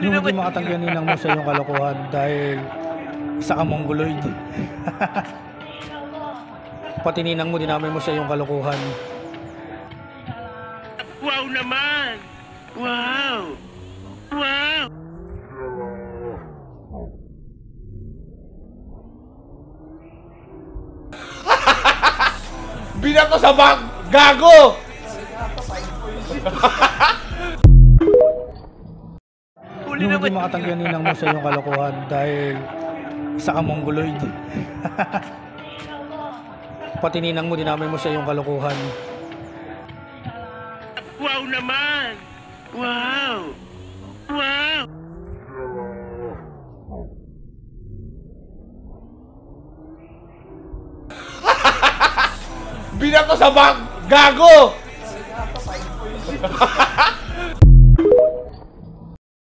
Yung hindi makatanggihan ninang mo sa iyong kalokohan dahil isa ka mongoloid. Pati ninang mo dinamay mo sa iyong kalokohan. Wow naman! Wow! Wow! Binato sa bag! Gago! Yung hindi makatanggihan ninang mo sa iyong kalokohan dahil isa ka mongoloid. Pati ninang mo dinamay mo sa iyong kalokohan. Wow naman! Wow! Wow! Binato sa bag! Gago!